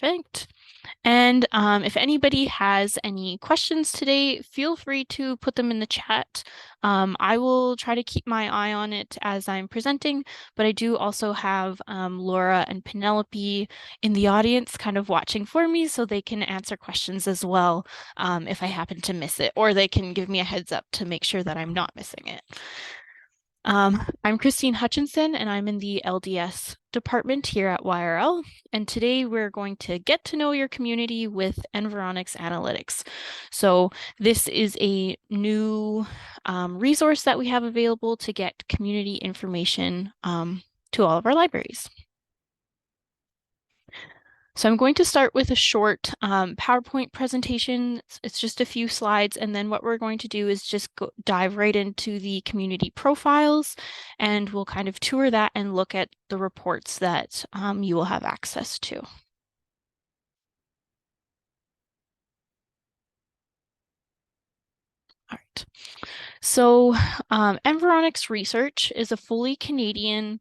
Perfect. And if anybody has any questions today, feel free to put them in the chat. I will try to keep my eye on it as I'm presenting, but I do also have Laura and Penelope in the audience kind of watching for me so they can answer questions as well if I happen to miss it, or they can give me a heads up to make sure that I'm not missing it. I'm Christine Hutchinson, and I'm in the LDS department here at YRL. And today we're going to get to know your community with Environics Analytics. So this is a new resource that we have available to get community information to all of our libraries. So I'm going to start with a short PowerPoint presentation. It's just a few slides, and then what we're going to do is just dive right into the community profiles, and we'll kind of tour that and look at the reports that you will have access to. All right. So Environics Research is a fully Canadian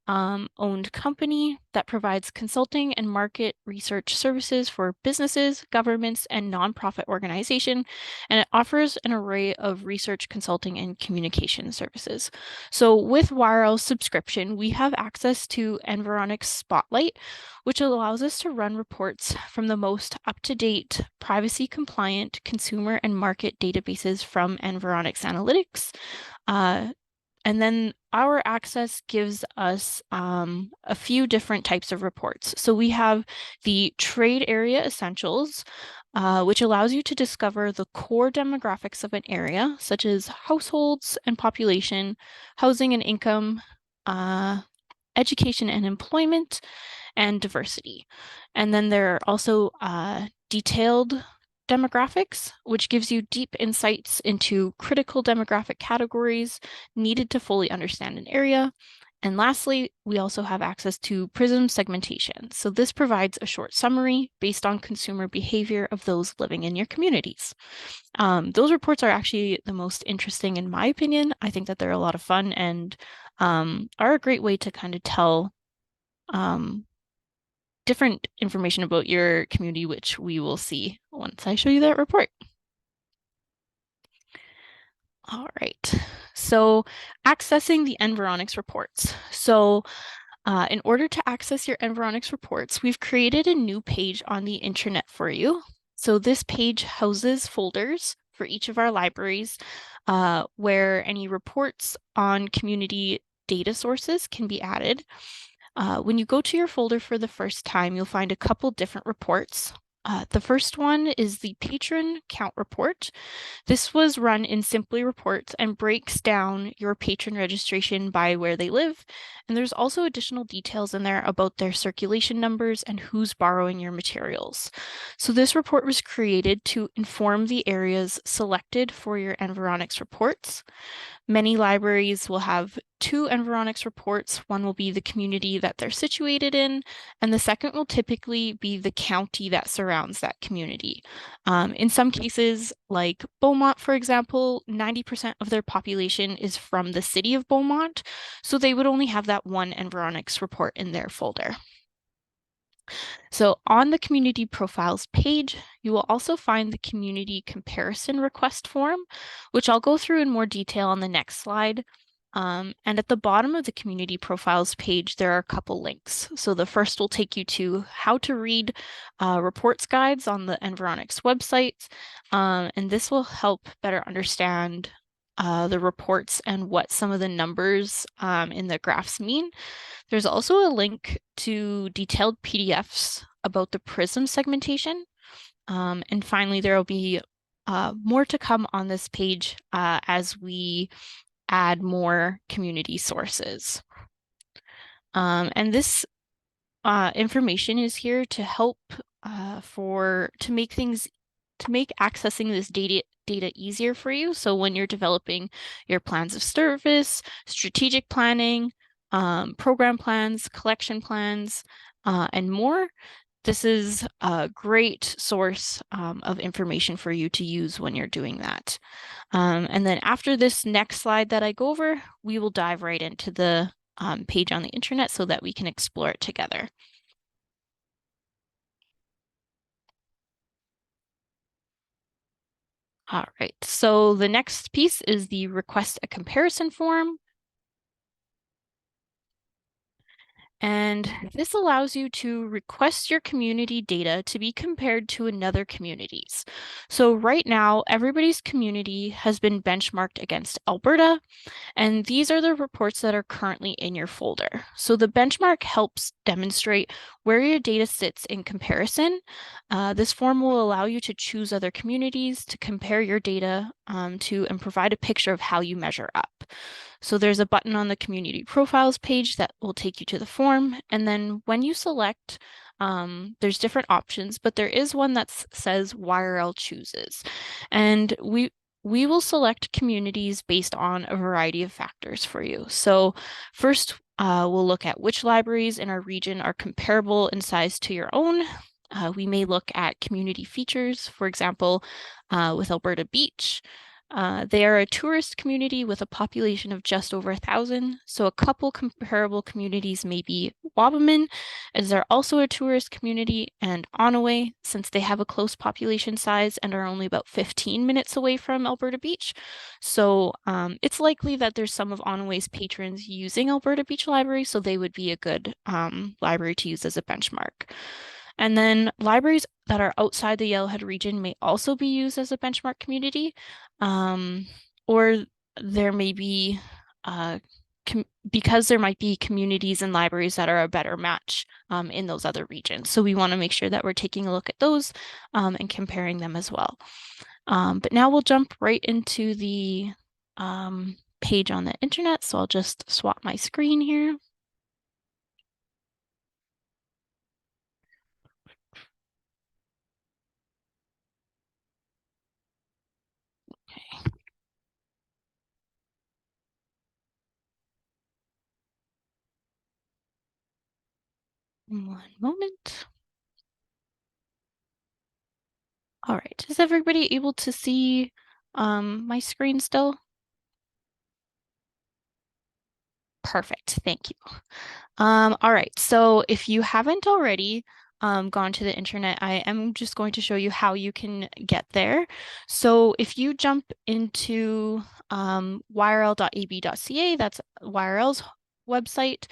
owned company that provides consulting and market research services for businesses, governments, and nonprofit organizations, and it offers an array of research, consulting, and communication services. So with YRL's subscription, we have access to Environics Spotlight, which allows us to run reports from the most up-to-date, privacy-compliant consumer and market databases from Environics Analytics. And then our access gives us a few different types of reports. So we have the trade area essentials, which allows you to discover the core demographics of an area, such as households and population, housing and income, education and employment, and diversity. And then there are also detailed demographics, which gives you deep insights into critical demographic categories needed to fully understand an area. And lastly, we also have access to PRISM segmentation. So this provides a short summary based on consumer behavior of those living in your communities. Those reports are actually the most interesting in my opinion. I think that they're a lot of fun and are a great way to kind of tell different information about your community, which we will see once I show you that report. All right, so accessing the Environics reports. So in order to access your Environics reports, we've created a new page on the intranet for you. So this page houses folders for each of our libraries where any reports on community data sources can be added. When you go to your folder for the first time, you'll find a couple different reports. The first one is the patron count report. This was run in Simply Reports and breaks down your patron registration by where they live. And there's also additional details in there about their circulation numbers and who's borrowing your materials. So this report was created to inform the areas selected for your Environics reports. Many libraries will have two Environics reports. One will be the community that they're situated in, and the second will typically be the county that surrounds that community. In some cases, like Beaumont, for example, 90% of their population is from the city of Beaumont, so they would only have that one Environics report in their folder. So on the community profiles page, you will also find the community comparison request form, which I'll go through in more detail on the next slide. And at the bottom of the community profiles page, there are a couple links. So the first will take you to how to read reports guides on the Environics website. And this will help better understand the reports and what some of the numbers in the graphs mean. There's also a link to detailed PDFs about the PRISM segmentation. And finally, there will be more to come on this page as we add more community sources. And this information is here to help to make accessing this data easier for you. So when you're developing your plans of service, strategic planning, program plans, collection plans, and more, this is a great source of information for you to use when you're doing that. And then after this next slide that I go over, we will dive right into the page on the intranet so that we can explore it together. All right, so the next piece is the request a comparison form. And this allows you to request your community data to be compared to another community's. So right now, everybody's community has been benchmarked against Alberta, and these are the reports that are currently in your folder. So the benchmark helps demonstrate where your data sits in comparison. This form will allow you to choose other communities to compare your data to and provide a picture of how you measure up. So there's a button on the community profiles page that will take you to the form. And then when you select, there's different options, but there is one that says YRL chooses. And we will select communities based on a variety of factors for you. So first, we'll look at which libraries in our region are comparable in size to your own. We may look at community features, for example, with Alberta Beach. They are a tourist community with a population of just over 1,000. So a couple comparable communities may be Wabamun, as they're also a tourist community, and Onaway, since they have a close population size and are only about 15 minutes away from Alberta Beach. So it's likely that there's some of Onaway's patrons using Alberta Beach Library, so they would be a good library to use as a benchmark. And then libraries that are outside the Yellowhead region may also be used as a benchmark community, or there may be, because there might be communities and libraries that are a better match in those other regions. So we want to make sure that we're taking a look at those and comparing them as well. But now we'll jump right into the page on the internet. So I'll just swap my screen here. Okay. 1 moment. All right, is everybody able to see my screen still? Perfect, thank you. All right, so if you haven't already gone to the internet, I am just going to show you how you can get there. So if you jump into yrl.ab.ca, that's YRL's website,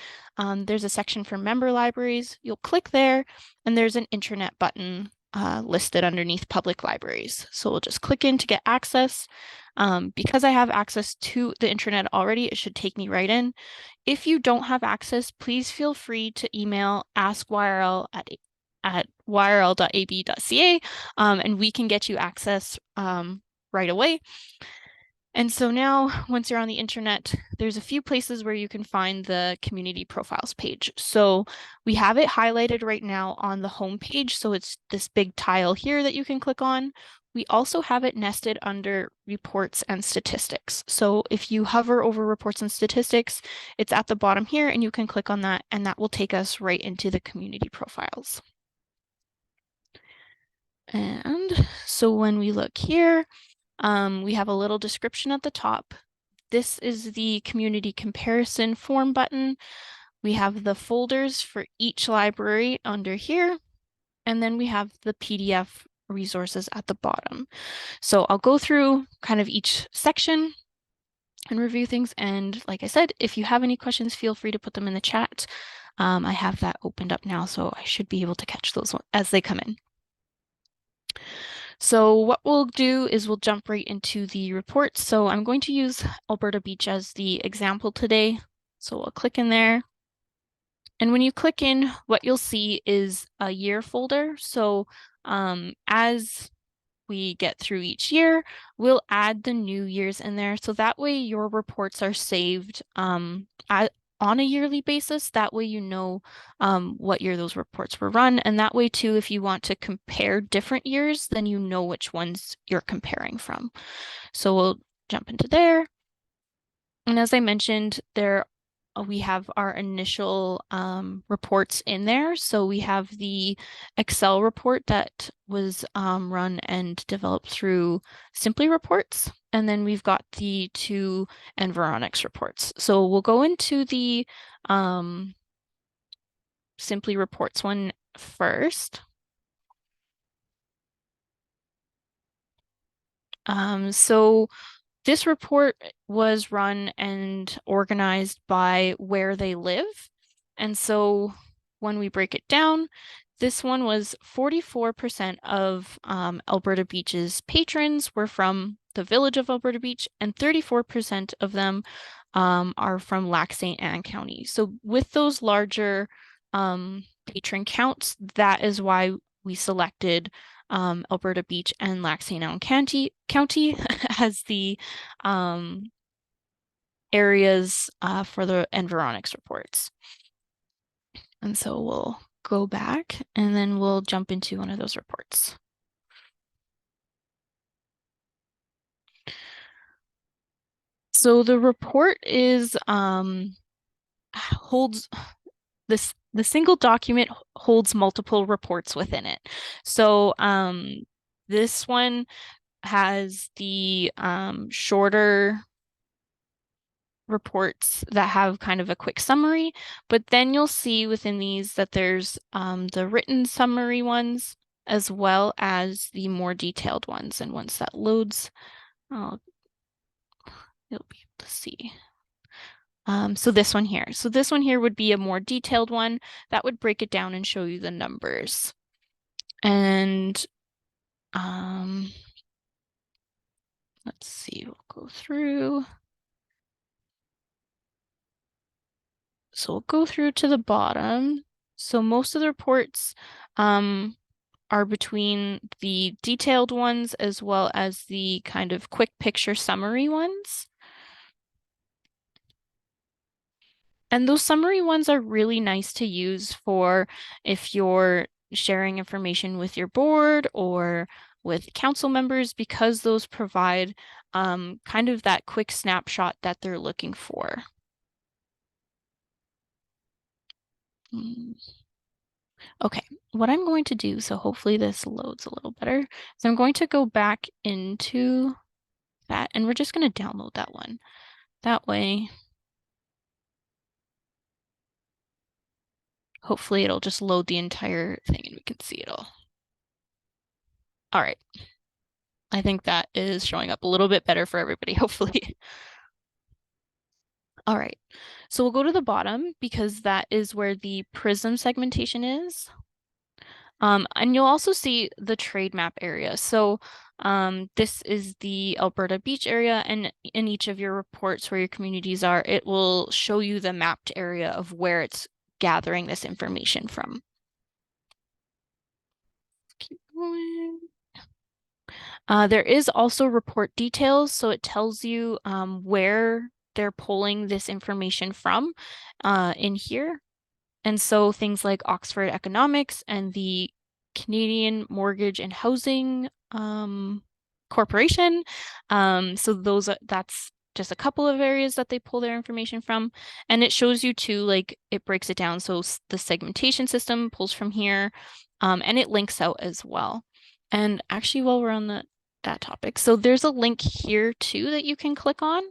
there's a section for member libraries. You'll click there, and there's an intranet button listed underneath public libraries. So we'll just click in to get access. Because I have access to the intranet already, it should take me right in. If you don't have access, please feel free to email askyRL at yrl.ab.ca, and we can get you access right away. And so now, once you're on the internet, there's a few places where you can find the community profiles page. So we have it highlighted right now on the home page. So it's this big tile here that you can click on. We also have it nested under reports and statistics. So if you hover over reports and statistics, it's at the bottom here and you can click on that and that will take us right into the community profiles. And so when we look here, we have a little description at the top. This is the community comparison form button. We have the folders for each library under here, and then we have the PDF resources at the bottom. So I'll go through kind of each section and review things. And like I said, if you have any questions, feel free to put them in the chat. I have that opened up now, so I should be able to catch those as they come in. So what we'll do is we'll jump right into the report. So I'm going to use Alberta Beach as the example today. So we'll click in there. And when you click in, what you'll see is a year folder. So as we get through each year, we'll add the new years in there. So that way your reports are saved on a yearly basis. That way you know what year those reports were run. And that way too, if you want to compare different years, then you know which ones you're comparing from. So we'll jump into there. And as I mentioned, we have our initial reports in there. So we have the Excel report that was run and developed through Simply Reports. And then we've got the two Environics reports. So we'll go into the Simply Reports one first. So this report was run and organized by where they live. And so when we break it down, this one was 44% of Alberta Beach's patrons were from the village of Alberta Beach, and 34% of them are from Lac St. Anne County. So with those larger patron counts, that is why we selected Alberta Beach and Lac St. Anne County as the areas for the Environics reports. And so we'll go back and then we'll jump into one of those reports. So the report is holds the single document holds multiple reports within it. So this one has the shorter reports that have kind of a quick summary, but then you'll see within these that there's the written summary ones as well as the more detailed ones. And once that loads, you'll be able to see. So this one here. So this one here would be a more detailed one that would break it down and show you the numbers. And let's see, we'll go through. So we'll go through to the bottom. So most of the reports are between the detailed ones as well as the kind of quick picture summary ones. And those summary ones are really nice to use for if you're sharing information with your board or with council members, because those provide kind of that quick snapshot that they're looking for. Okay, what I'm going to do, so hopefully this loads a little better, so I'm going to go back into that and we're just going to download that one. That way, hopefully it'll just load the entire thing and we can see it all. All right. I think that is showing up a little bit better for everybody, hopefully. All right. So we'll go to the bottom because that is where the prism segmentation is. And you'll also see the trade map area. So this is the Alberta Beach area, and in each of your reports where your communities are, it will show you the mapped area of where it's gathering this information from. Keep going. There is also report details, so it tells you where they're pulling this information from in here. And so things like Oxford Economics and the Canadian Mortgage and Housing Corporation. So that's just a couple of areas that they pull their information from. And it shows you too, like it breaks it down. So the segmentation system pulls from here, and it links out as well. And actually, while we're on that topic, so there's a link here too that you can click on.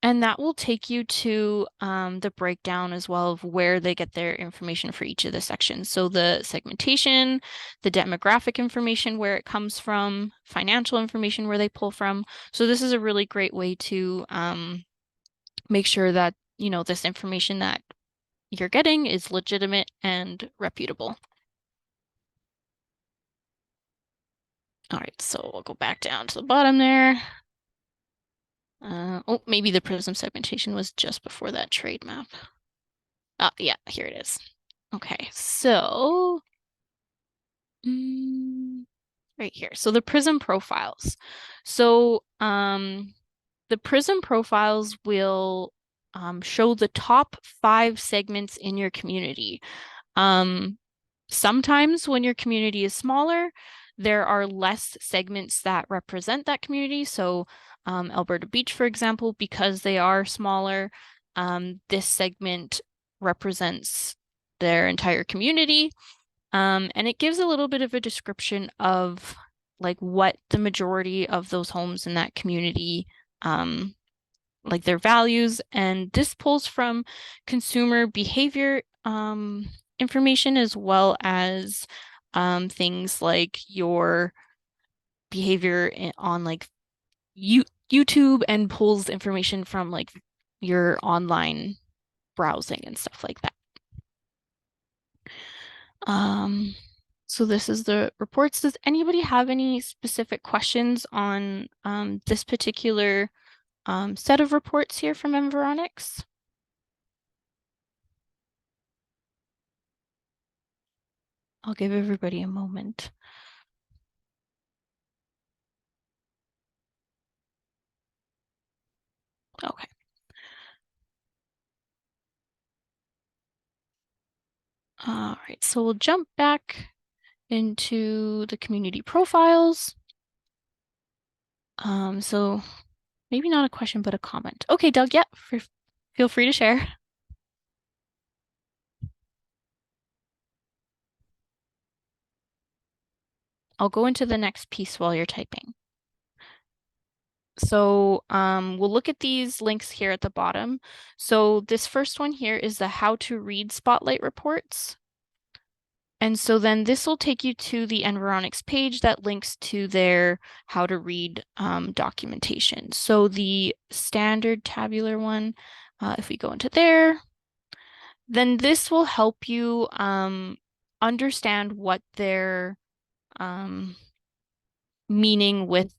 And that will take you to the breakdown as well of where they get their information for each of the sections. So the segmentation, the demographic information, where it comes from, financial information, where they pull from. So this is a really great way to make sure that, you know, this information that you're getting is legitimate and reputable. All right, so we'll go back down to the bottom there. Oh, maybe the prism segmentation was just before that trade map. Yeah, here it is. Okay, so right here. So the prism profiles. So the prism profiles will show the top 5 segments in your community. Sometimes when your community is smaller, there are less segments that represent that community. So Alberta Beach, for example, because they are smaller, this segment represents their entire community. And it gives a little bit of a description of like what the majority of those homes in that community, like their values. And this pulls from consumer behavior information as well as things like your behavior on like YouTube and pulls information from like your online browsing and stuff like that. Um, so this is the reports. Does anybody have any specific questions on this particular set of reports here from Environics? I'll give everybody a moment. Okay. All right, so we'll jump back into the community profiles. So maybe not a question, but a comment. Okay, Doug, yeah, feel free to share. I'll go into the next piece while you're typing. So we'll look at these links here at the bottom. So this first one here is the how to read Spotlight reports. And so then this will take you to the Environics page that links to their how to read documentation. So the standard tabular one, if we go into there, then this will help you understand what their meaning with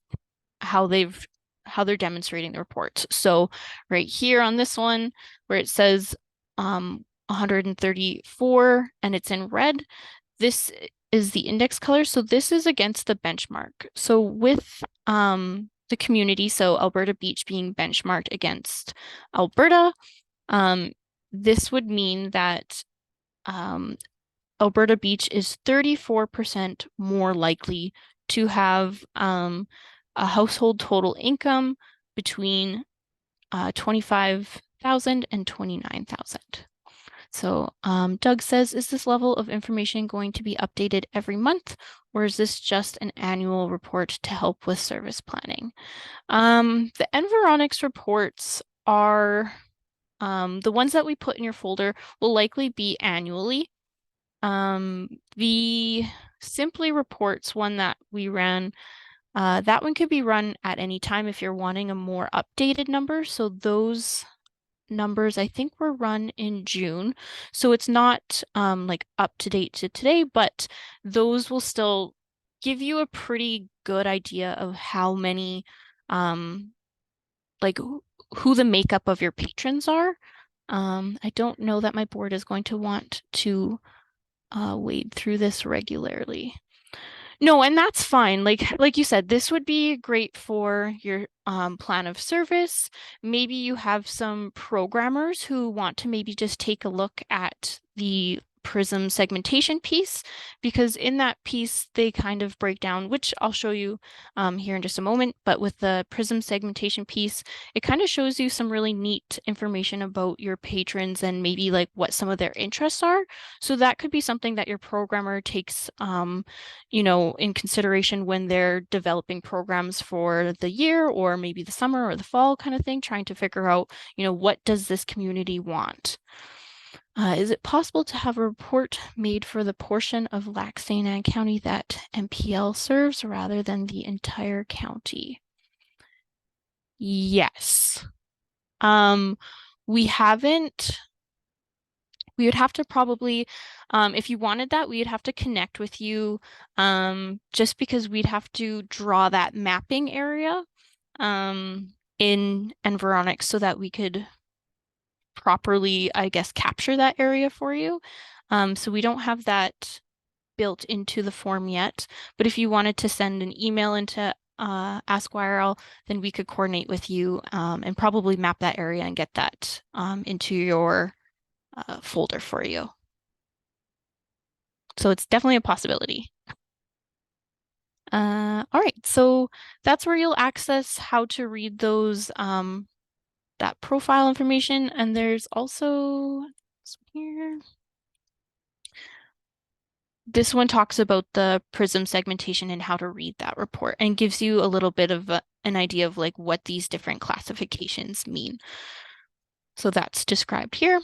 how they're demonstrating the reports. So right here on this one where it says 134 and it's in red, this is the index color. So this is against the benchmark. So with the community, so Alberta Beach being benchmarked against Alberta, this would mean that Alberta Beach is 34% more likely to have a household total income between 25,000 and 29,000. So Doug says, is this level of information going to be updated every month, or is this just an annual report to help with service planning? The Environics reports are the ones that we put in your folder will likely be annually. The Simply Reports one that we ran, that one could be run at any time if you're wanting a more updated number. So those numbers I think were run in June. So it's not like up to date to today, but those will still give you a pretty good idea of how many like who the makeup of your patrons are. I don't know that my board is going to want to wade through this regularly. No, and that's fine. Like you said, this would be great for your plan of service. Maybe you have some programmers who want to maybe just take a look at the Prism segmentation piece, because in that piece they kind of break down, which I'll show you here in just a moment, but with the Prism segmentation piece, it kind of shows you some really neat information about your patrons and maybe like what some of their interests are. So that could be something that your programmer takes in consideration when they're developing programs for the year or maybe the summer or the fall kind of thing, trying to figure out, what does this community want? Is it possible to have a report made for the portion of Lac St. Anne County that MPL serves rather than the entire county? Yes. We haven't. We would have to probably, if you wanted that, we would have to connect with you just because we'd have to draw that mapping area in Environics so that we could properly, I guess, capture that area for you. So we don't have that built into the form yet, but if you wanted to send an email into Ask YRL, then we could coordinate with you and probably map that area and get that into your folder for you. So it's definitely a possibility. All right, so that's where you'll access how to read those that profile information. And there's also here. This one talks about the Prism segmentation and how to read that report and gives you a little bit of an idea of like what these different classifications mean. So that's described here.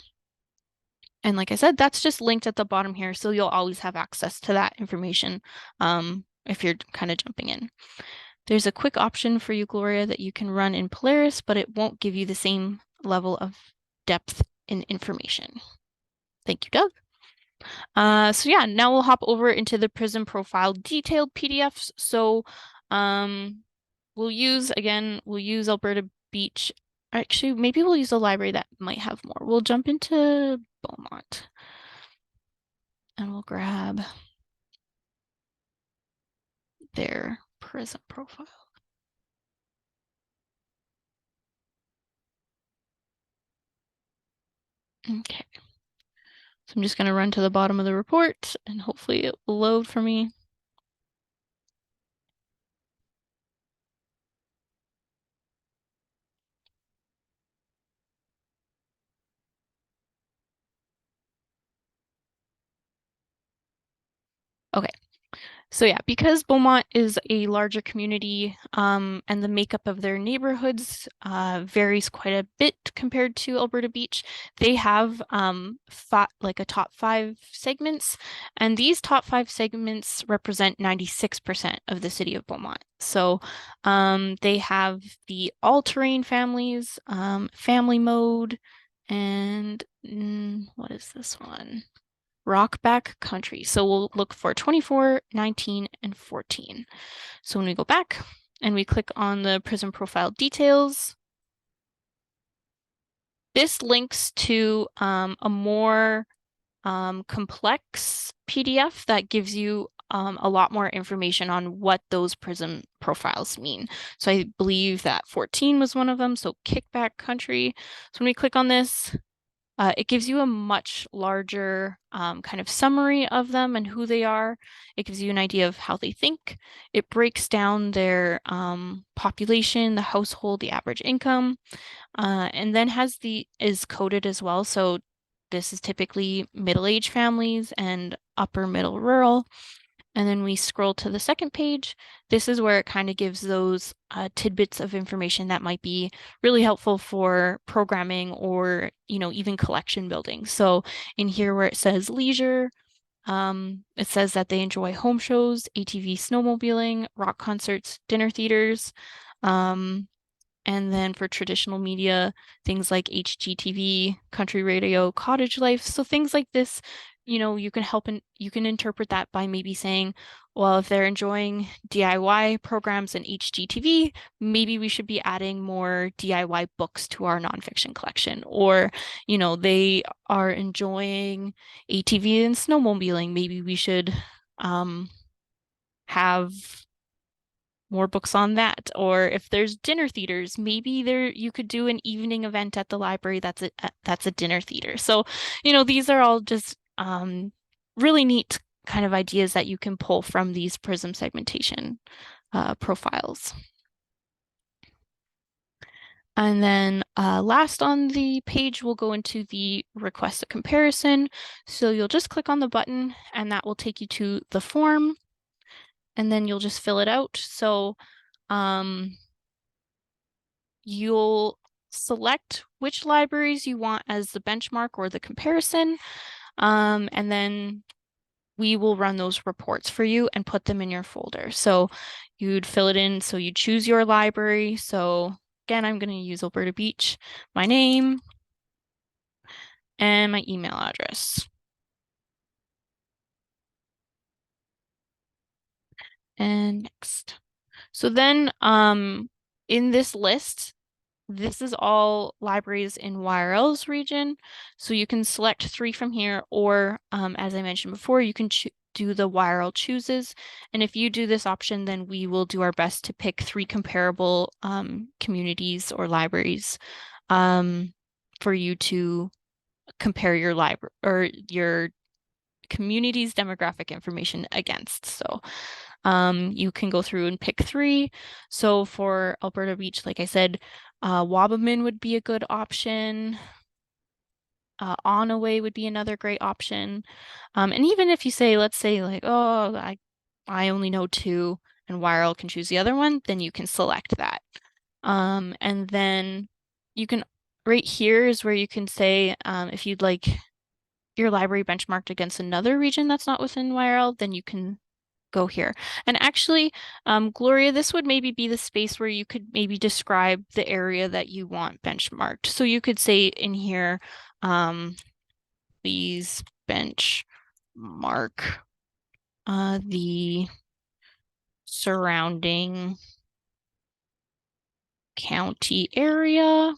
And like I said, that's just linked at the bottom here. So you'll always have access to that information if you're kind of jumping in. There's a quick option for you, Gloria, that you can run in Polaris, but it won't give you the same level of depth in information. Thank you, Doug. So yeah, now we'll hop over into the Prism profile detailed PDFs. So we'll use Alberta Beach. Actually, maybe we'll use a library that might have more. We'll jump into Beaumont and we'll grab their Prism profile. Okay. So I'm just going to run to the bottom of the report and hopefully it will load for me. Okay. So yeah, because Beaumont is a larger community, and the makeup of their neighborhoods varies quite a bit compared to Alberta Beach, they have like a top 5 segments, and these top 5 segments represent 96% of the city of Beaumont. So they have the all-terrain families, family mode, and what is this one? Rock back country. So we'll look for 24, 19, and 14. So when we go back and we click on the Prism profile details, this links to a more complex PDF that gives you a lot more information on what those Prism profiles mean. So I believe that 14 was one of them, so kickback country. So when we click on this, it gives you a much larger kind of summary of them and who they are. It gives you an idea of how they think. It breaks down their population, the household, the average income, and then is coded as well. So this is typically middle-aged families and upper middle rural. And then we scroll to the second page. This is where it kind of gives those tidbits of information that might be really helpful for programming or, even collection building. So in here where it says leisure, it says that they enjoy home shows, ATV snowmobiling, rock concerts, dinner theaters. And then for traditional media, things like HGTV, country radio, cottage life. So things like this, you can help and you can interpret that by maybe saying, well, if they're enjoying DIY programs and HGTV, maybe we should be adding more DIY books to our nonfiction collection. Or, they are enjoying ATV and snowmobiling. Maybe we should have more books on that. Or if there's dinner theaters, maybe you could do an evening event at the library that's a dinner theater. So, these are all just really neat kind of ideas that you can pull from these Prism segmentation profiles. And then last on the page, we'll go into the request a comparison. So you'll just click on the button and that will take you to the form. And then you'll just fill it out. So you'll select which libraries you want as the benchmark or the comparison, and then we will run those reports for you and put them in your folder. So you'd fill it in, so you choose your library. So again, I'm going to use Alberta Beach, my name, and my email address. And next. So then in this list, this is all libraries in YRL's region. So you can select 3 from here, or as I mentioned before, you can do the YRL chooses. And if you do this option, then we will do our best to pick 3 comparable communities or libraries for you to compare your library or your community's demographic information against. So you can go through and pick 3. So for Alberta Beach, like I said, Wabamun would be a good option. Onaway would be another great option. And even if you say, let's say like, oh, I only know 2 and YRL can choose the other one, then you can select that. And then you can, right here is where you can say, if you'd like your library benchmarked against another region that's not within YRL, then you can go here. And actually, Gloria, this would maybe be the space where you could maybe describe the area that you want benchmarked. So you could say in here, please benchmark the surrounding county area.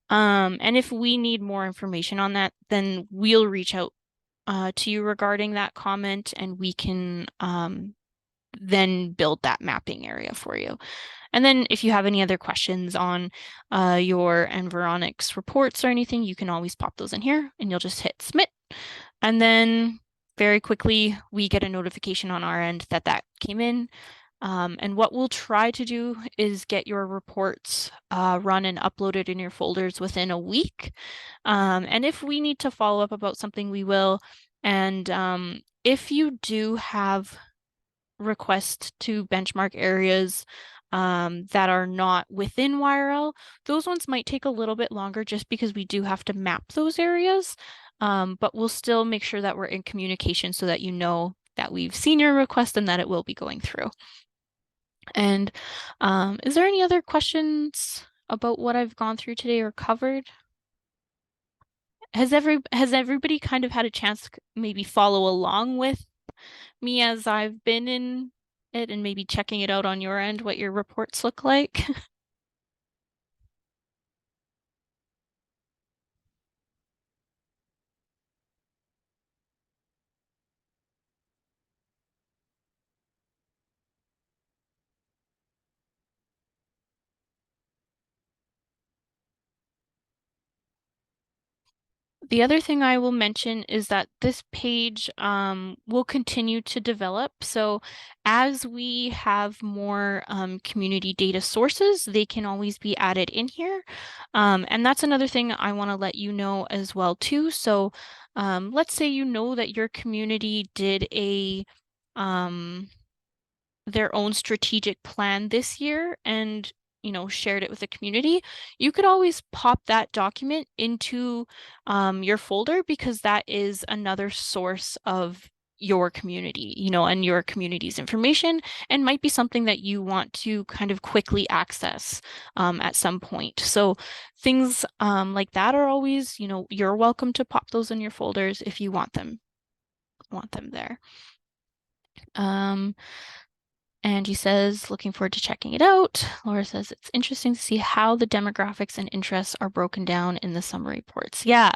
And if we need more information on that, then we'll reach out to you regarding that comment, and we can then build that mapping area for you. And then if you have any other questions on your Environics reports or anything, you can always pop those in here and you'll just hit submit. And then very quickly, we get a notification on our end that that came in. And what we'll try to do is get your reports run and uploaded in your folders within a week. And if we need to follow up about something, we will. And if you do have requests to benchmark areas that are not within YRL, those ones might take a little bit longer just because we do have to map those areas. But we'll still make sure that we're in communication so that you know that we've seen your request and that it will be going through. And is there any other questions about what I've gone through today or covered? Has everybody kind of had a chance to maybe follow along with me as I've been in it and maybe checking it out on your end, what your reports look like? The other thing I will mention is that this page will continue to develop. So as we have more community data sources, they can always be added in here. And that's another thing I want to let you know as well too. So let's say you know that your community did a their own strategic plan this year and shared it with the community, you could always pop that document into your folder because that is another source of your community, and your community's information, and might be something that you want to kind of quickly access at some point. So things like that are always, you're welcome to pop those in your folders if you want them there. Angie says, looking forward to checking it out. Laura says, it's interesting to see how the demographics and interests are broken down in the summary reports. Yeah.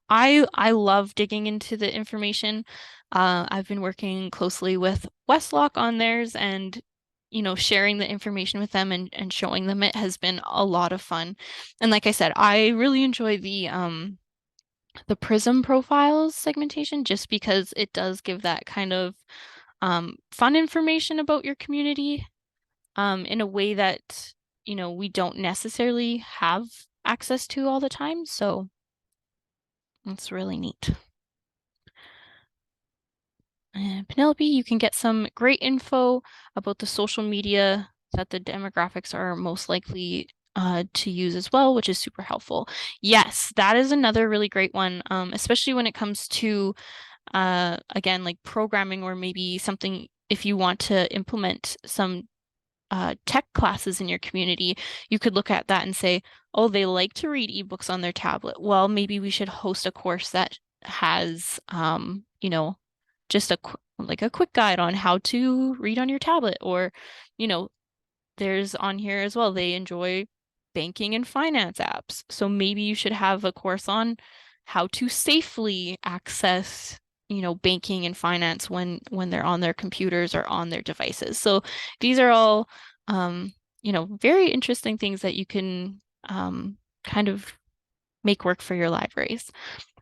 I love digging into the information. I've been working closely with Westlock on theirs and, sharing the information with them and showing them it has been a lot of fun. And like I said, I really enjoy the Prism profiles segmentation just because it does give that kind of fun information about your community in a way that, we don't necessarily have access to all the time. So it's really neat. And Penelope, you can get some great info about the social media that the demographics are most likely to use as well, which is super helpful. Yes, that is another really great one, especially when it comes to again, like programming or maybe something if you want to implement some tech classes in your community, you could look at that and say, oh, they like to read ebooks on their tablet. Well, maybe we should host a course that has, just like a quick guide on how to read on your tablet, or, you know, there's on here as well, they enjoy banking and finance apps. So maybe you should have a course on how to safely access, banking and finance when they're on their computers or on their devices. So these are all, very interesting things that you can kind of make work for your libraries.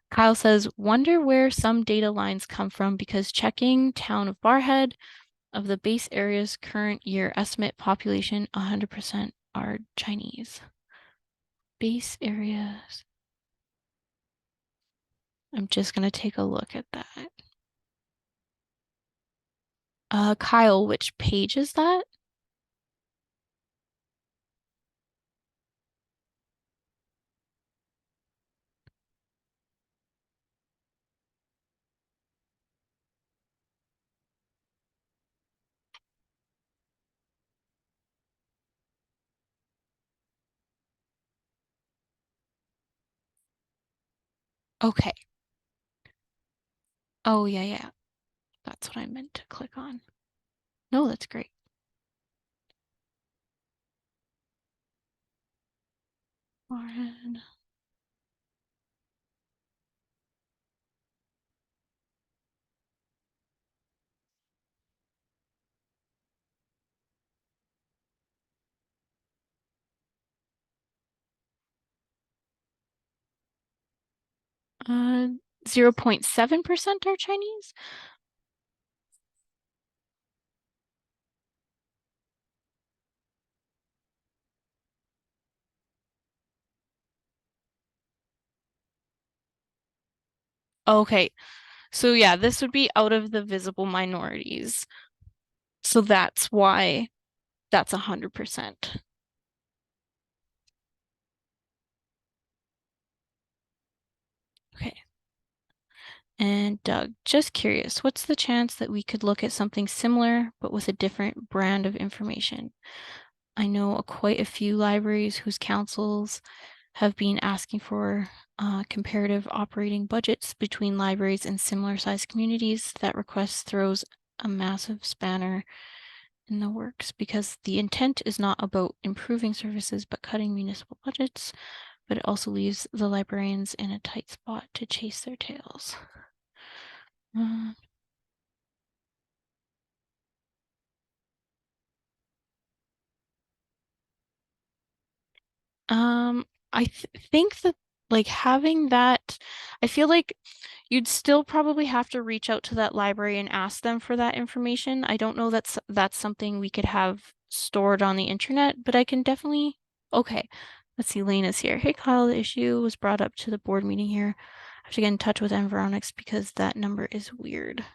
Kyle says, wonder where some data lines come from because checking town of Barhead of the base area's current year estimate population, 100% are Chinese. Base areas. I'm just going to take a look at that. Kyle, which page is that? Okay. Oh, yeah, yeah. That's what I meant to click on. No, that's great. Warren. 0.7% are Chinese? Okay. So yeah, this would be out of the visible minorities. So that's why that's 100%. Okay. And Doug, just curious, what's the chance that we could look at something similar but with a different brand of information? I know quite a few libraries whose councils have been asking for comparative operating budgets between libraries in similar sized communities. That request throws a massive spanner in the works because the intent is not about improving services but cutting municipal budgets, but it also leaves the librarians in a tight spot to chase their tails. Uh, Um, I think that like having that, I feel like you'd still probably have to reach out to that library and ask them for that information. I don't know that's something we could have stored on the internet, but I can definitely. Okay, let's see. Lena's here. Hey, Kyle, the issue was brought up to the board meeting here. I have to get in touch with Environics because that number is weird.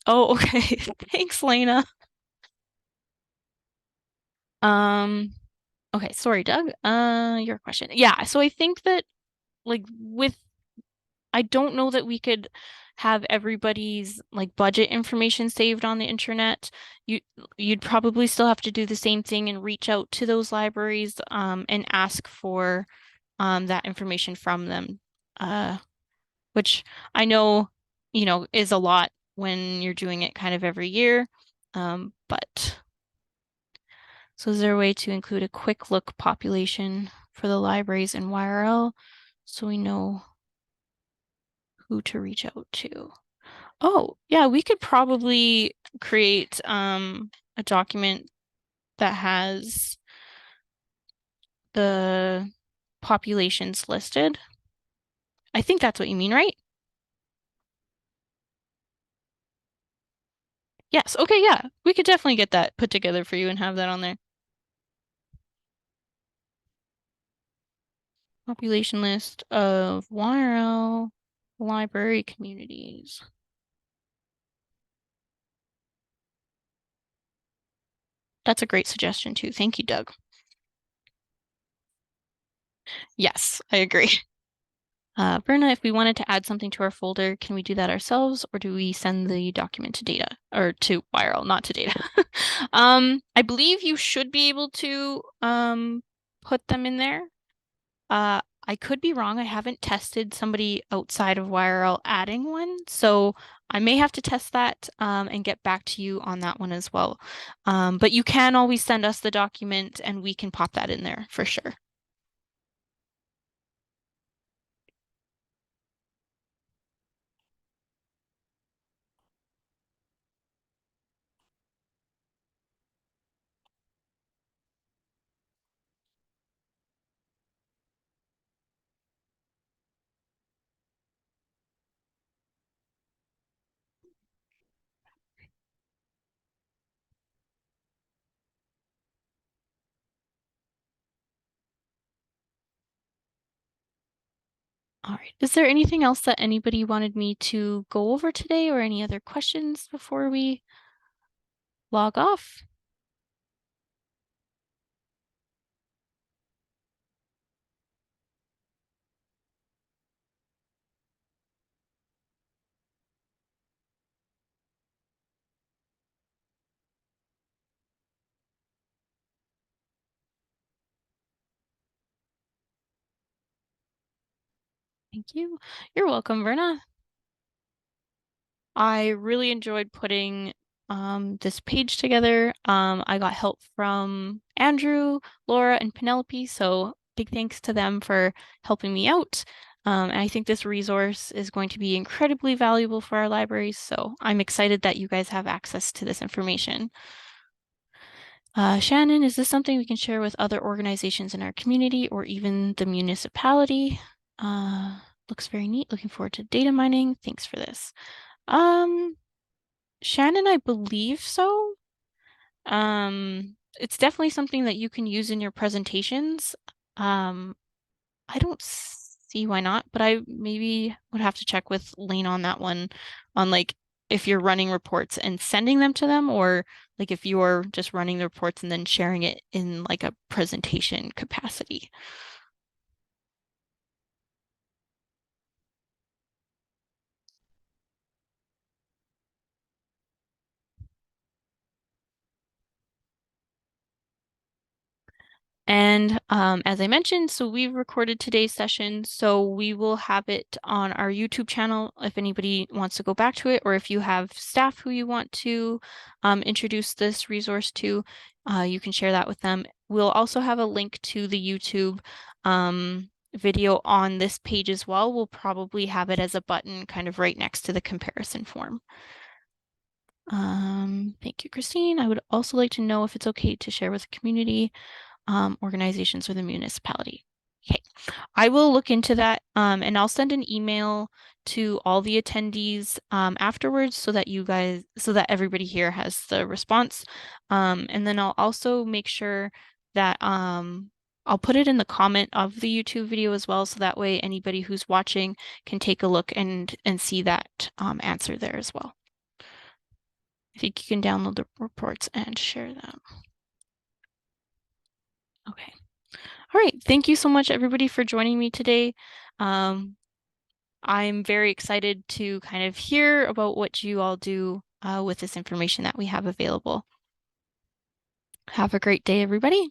Oh, okay. Thanks, Lena. Um, okay, sorry, Doug. Your question. Yeah, so I think that like with I don't know that we could have everybody's like budget information saved on the internet. You you'd probably still have to do the same thing and reach out to those libraries and ask for that information from them. Which I know, is a lot when you're doing it kind of every year. But so is there a way to include a quick look population for the libraries in YRL so we know who to reach out to? Oh, yeah, we could probably create a document that has the populations listed. I think that's what you mean, right? Yes. Okay, yeah. We could definitely get that put together for you and have that on there. Population list of YRL library communities. That's a great suggestion too. Thank you, Doug. Yes, I agree. Berna, if we wanted to add something to our folder, can we do that ourselves or do we send the document to data or to YRL, not to data? I believe you should be able to put them in there. I could be wrong. I haven't tested somebody outside of YRL adding one, so I may have to test that and get back to you on that one as well. But you can always send us the document and we can pop that in there for sure. All right. Is there anything else that anybody wanted me to go over today or any other questions before we log off? Thank you. You're welcome, Verna. I really enjoyed putting this page together. I got help from Andrew, Laura, and Penelope, so big thanks to them for helping me out. And I think this resource is going to be incredibly valuable for our libraries, so I'm excited that you guys have access to this information. Shannon, is this something we can share with other organizations in our community or even the municipality? Looks very neat. Looking forward to data mining. Thanks for this. Um, Shannon, I believe so. It's definitely something that you can use in your presentations. Um, I don't see why not, but I maybe would have to check with Lane on that one, on like if you're running reports and sending them to them, or like if you're just running the reports and then sharing it in like a presentation capacity. And as I mentioned, so we've recorded today's session, so we will have it on our YouTube channel if anybody wants to go back to it, or if you have staff who you want to introduce this resource to, you can share that with them. We'll also have a link to the YouTube video on this page as well. We'll probably have it as a button kind of right next to the comparison form. Thank you, Christine. I would also like to know if it's okay to share with the community organizations or the municipality. Okay, I will look into that and I'll send an email to all the attendees afterwards so that so that everybody here has the response. And then I'll also make sure that I'll put it in the comment of the YouTube video as well, so that way anybody who's watching can take a look and see that answer there as well. I think you can download the reports and share them. Okay. All right. Thank you so much, everybody, for joining me today. I'm very excited to kind of hear about what you all do with this information that we have available. Have a great day, everybody.